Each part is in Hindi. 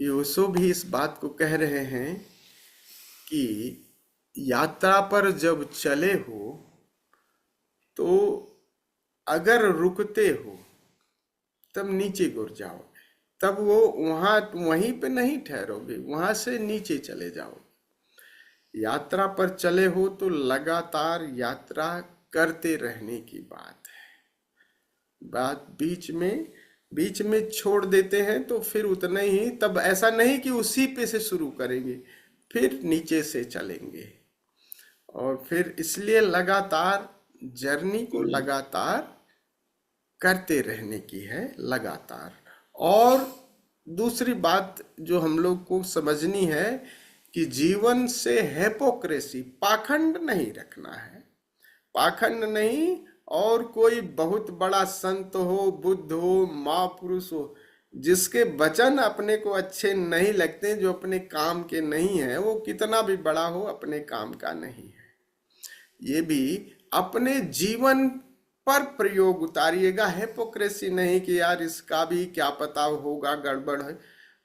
कि ओशो भी इस बात को कह रहे हैं कि यात्रा पर जब चले हो तो अगर रुकते हो तब नीचे गिर जाओगे, तब वो वहां वहीं पे नहीं ठहरोगे, वहां से नीचे चले जाओगे। यात्रा पर चले हो तो लगातार यात्रा करते रहने की बात है। बात बीच में छोड़ देते हैं तो फिर उतने ही, तब ऐसा नहीं कि उसी पे से शुरू करेंगे, फिर नीचे से चलेंगे। और फिर इसलिए लगातार जर्नी को लगातार करते रहने की है, लगातार। और दूसरी बात जो हम लोग को समझनी है कि जीवन से हिपोक्रेसी, पाखंड नहीं रखना है, पाखंड नहीं। और कोई बहुत बड़ा संत हो, बुद्ध हो, महापुरुष हो, जिसके वचन अपने को अच्छे नहीं लगते, जो अपने काम के नहीं है, वो कितना भी बड़ा हो अपने काम का नहीं है। ये भी अपने जीवन पर प्रयोग उतारिएगा, हिपोक्रेसी नहीं कि यार इसका भी क्या पता होगा, गड़बड़ है।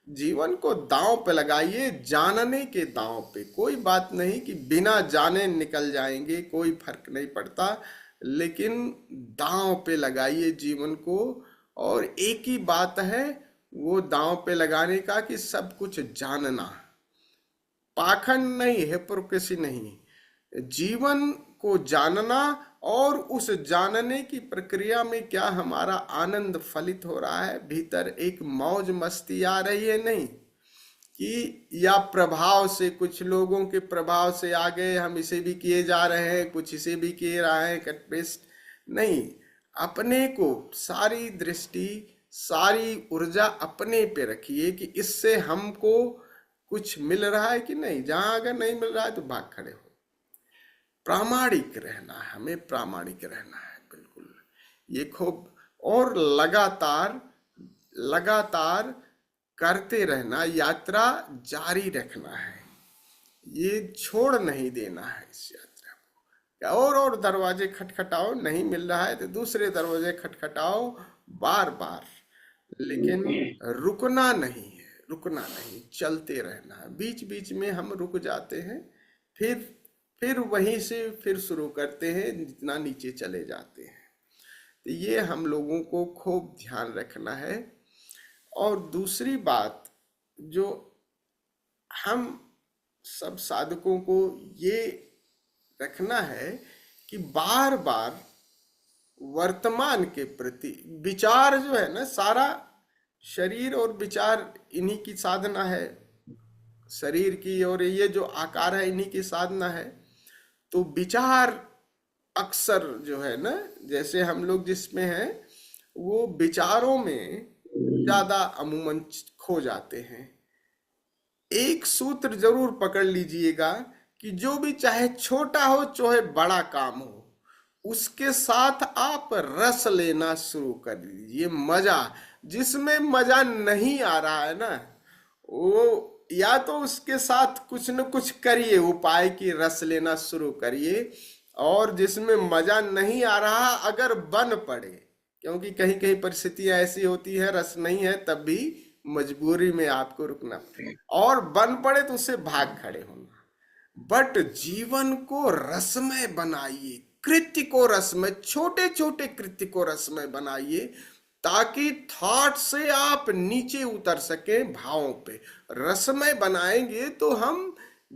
जीवन को दांव पे लगाइए, जानने के दांव पे। कोई बात नहीं कि बिना जाने निकल जाएंगे, कोई फर्क नहीं पड़ता, लेकिन दांव पे लगाइए जीवन को। और एक ही बात है वो दांव पे लगाने का कि सब कुछ जानना, पाखंड नहीं, हिपोक्रेसी नहीं, जीवन को जानना। और उस जानने की प्रक्रिया में क्या हमारा आनंद फलित हो रहा है, भीतर एक मौज मस्ती आ रही है, नहीं कि या प्रभाव से, कुछ लोगों के प्रभाव से आ गए, हम इसे भी किए जा रहे हैं, कुछ इसे भी किए रहे हैं, कट पेस्ट नहीं। अपने को सारी दृष्टि, सारी ऊर्जा अपने पे रखिए कि इससे हमको कुछ मिल रहा है कि नहीं। जहां अगर नहीं मिल रहा है तो भाग खड़े हो। प्रामाणिक रहना है, हमें प्रामाणिक रहना है, बिल्कुल। ये खूब। और लगातार लगातार करते रहना, यात्रा जारी रखना है, ये छोड़ नहीं देना है इस यात्रा को। और दरवाजे खटखटाओ, नहीं मिल रहा है तो दूसरे दरवाजे खटखटाओ, बार बार, लेकिन रुकना नहीं है, रुकना नहीं, चलते रहना है। बीच बीच में हम रुक जाते हैं, फिर वहीं से फिर शुरू करते हैं, जितना नीचे चले जाते हैं। तो ये हम लोगों को खूब ध्यान रखना है। और दूसरी बात जो हम सब साधकों को ये रखना है कि बार बार वर्तमान के प्रति विचार जो है ना, सारा शरीर और विचार इन्हीं की साधना है, शरीर की, और ये जो आकार है इन्हीं की साधना है। तो विचार अक्सर जो है ना, जैसे हम लोग जिसमें हैं, वो विचारों में ज्यादा अमूमन खो जाते हैं। एक सूत्र जरूर पकड़ लीजिएगा कि जो भी, चाहे छोटा हो चाहे बड़ा काम हो, उसके साथ आप रस लेना शुरू कर दीजिए। मजा, जिसमें मजा नहीं आ रहा है ना, वो या तो उसके साथ कुछ न कुछ करिए, उपाय की रस लेना शुरू करिए। और जिसमें मजा नहीं आ रहा, अगर बन पड़े, क्योंकि कहीं कहीं परिस्थितियां ऐसी होती है रस नहीं है, तब भी मजबूरी में आपको रुकना पड़ेगा, और बन पड़े तो उससे भाग खड़े होना। बट जीवन को रसमय बनाइए, कृत्य को रसमय, छोटे छोटे कृत्य को रसमय बनाइए, ताकि थॉट से आप नीचे उतर सके भावों पे। रसमय बनाएंगे तो हम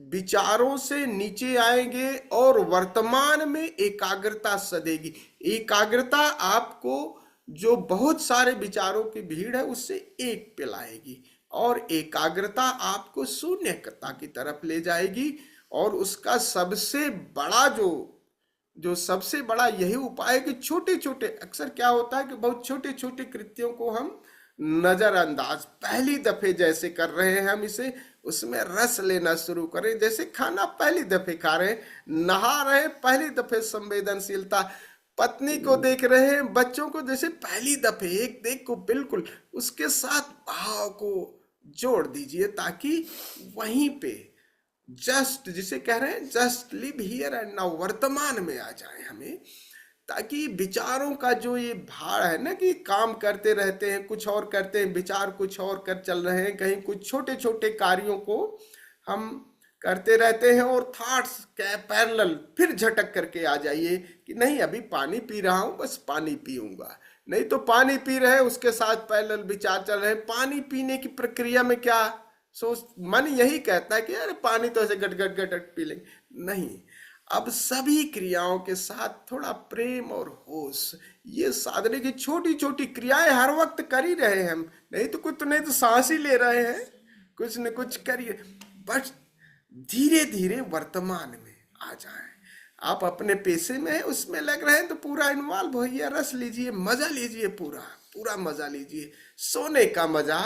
विचारों से नीचे आएंगे और वर्तमान में एकाग्रता सधेगी। एकाग्रता आपको जो बहुत सारे विचारों की भीड़ है उससे एक पे लाएगी, और एकाग्रता आपको शून्यता की तरफ ले जाएगी। और उसका सबसे बड़ा जो सबसे बड़ा यही उपाय है कि छोटे छोटे, अक्सर क्या होता है कि बहुत छोटे छोटे कृत्यों को हम नजरअंदाज, पहली दफे जैसे कर रहे हैं हम इसे, उसमें रस लेना शुरू करें। जैसे खाना पहली दफे खा रहे हैं, नहा रहे हैं, पहली दफे संवेदनशीलता, पत्नी को देख रहे हैं, बच्चों को जैसे पहली दफे एक देख को बिल्कुल उसके साथ भाव को जोड़ दीजिए, ताकि वहीं पे जस्ट, जिसे कह रहे हैं just live here and now, वर्तमान में आ जाए हमें, ताकि विचारों का जो ये भार है ना, कि काम करते रहते हैं, कुछ और करते हैं, विचार कुछ और कर चल रहे हैं, कहीं कुछ छोटे छोटे कार्यों को हम करते रहते हैं और थॉट्स के पैरेलल फिर झटक करके आ जाइए कि नहीं अभी पानी पी रहा हूं, बस पानी पीऊंगा। नहीं तो पानी पी रहे हैं, उसके साथ पैरेलल विचार चल रहे हैं। पानी पीने की प्रक्रिया में क्या सोच, मन यही कहता है कि अरे पानी तो ऐसे गट गट गट गट पी लेंगे। नहीं, अब सभी क्रियाओं के साथ थोड़ा प्रेम और होश, ये साधने की छोटी छोटी क्रियाएं हर वक्त कर ही रहे हैं हम। नहीं तो कुछ, तो नहीं तो सांस ही ले रहे हैं, कुछ न कुछ करिए। बस धीरे धीरे वर्तमान में आ जाएं। आप अपने पेशे में है, उसमें लग रहे हैं तो पूरा इन्वॉल्व होइए, रस लीजिए, मजा लीजिए, पूरा पूरा मजा लीजिए। सोने का मजा,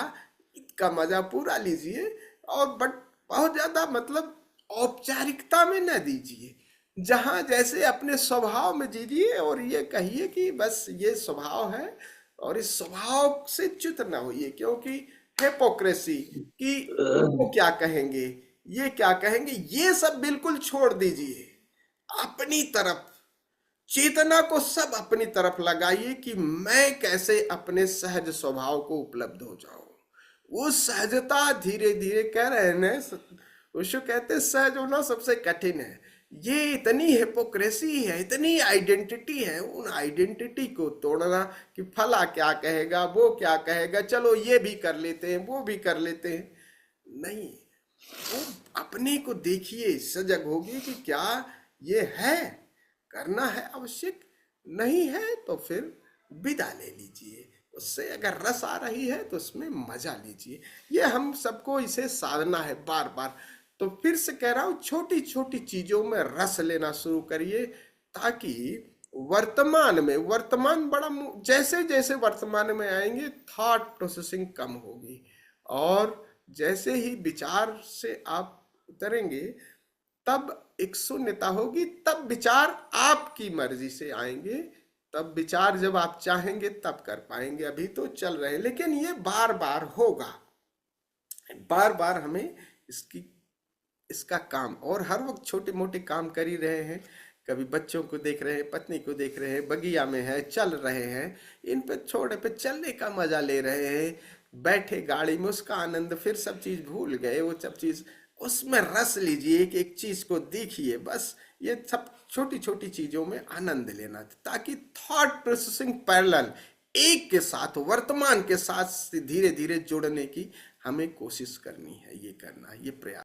का मजा पूरा लीजिए। और बट बहुत ज्यादा मतलब औपचारिकता में न दीजिए, जहां जैसे अपने स्वभाव में जीजिए और ये कहिए कि बस ये स्वभाव है, और इस स्वभाव से च्युत ना होइए। क्योंकि हिपोक्रेसी कि वो क्या कहेंगे, ये क्या कहेंगे, ये सब बिल्कुल छोड़ दीजिए। अपनी तरफ चेतना को सब अपनी तरफ लगाइए कि मैं कैसे अपने सहज स्वभाव को उपलब्ध हो जाऊं। वो सहजता धीरे धीरे, कह रहे हैं ना, उसको कहते हैं सहज होना सबसे कठिन है। ये इतनी हिपोक्रेसी है, इतनी आइडेंटिटी है, उन आइडेंटिटी को तोड़ना कि फला क्या कहेगा, वो क्या कहेगा, चलो ये भी कर लेते हैं, वो भी कर लेते हैं। नहीं, वो अपने को देखिए, सजग होगी कि क्या ये है, करना है आवश्यक, नहीं है तो फिर विदा ले लीजिए। उससे अगर रस आ रही है तो उसमें मजा लीजिए। ये हम सबको इसे साधना है बार बार। तो फिर से कह रहा हूं, छोटी छोटी चीजों में रस लेना शुरू करिए, ताकि वर्तमान में, वर्तमान बड़ा जैसे जैसे वर्तमान में आएंगे थॉट प्रोसेसिंग कम होगी, और जैसे ही विचार से आप उतरेंगे तब एक शून्यता होगी, तब विचार आपकी मर्जी से आएंगे। तब विचार जब आप चाहेंगे तब कर पाएंगे। अभी तो चल रहे हैं, लेकिन ये बार बार होगा, बार बार हमें इसका काम, और हर वक्त छोटे मोटे काम कर ही रहे हैं। कभी बच्चों को देख रहे हैं, पत्नी को देख रहे हैं, बगिया में है, चल रहे हैं, इन पे छोड़े पे चलने का मजा ले रहे हैं। बैठे गाड़ी में, उसका आनंद, फिर सब चीज भूल गए, वो सब चीज उसमें रस लीजिए, एक एक चीज को देखिए। बस ये सब छोटी छोटी चीजों में आनंद लेना, ताकि थॉट प्रोसेसिंग पैरेलल एक के साथ, वर्तमान के साथ धीरे धीरे जुड़ने की हमें कोशिश करनी है, ये करना है, ये प्रयास।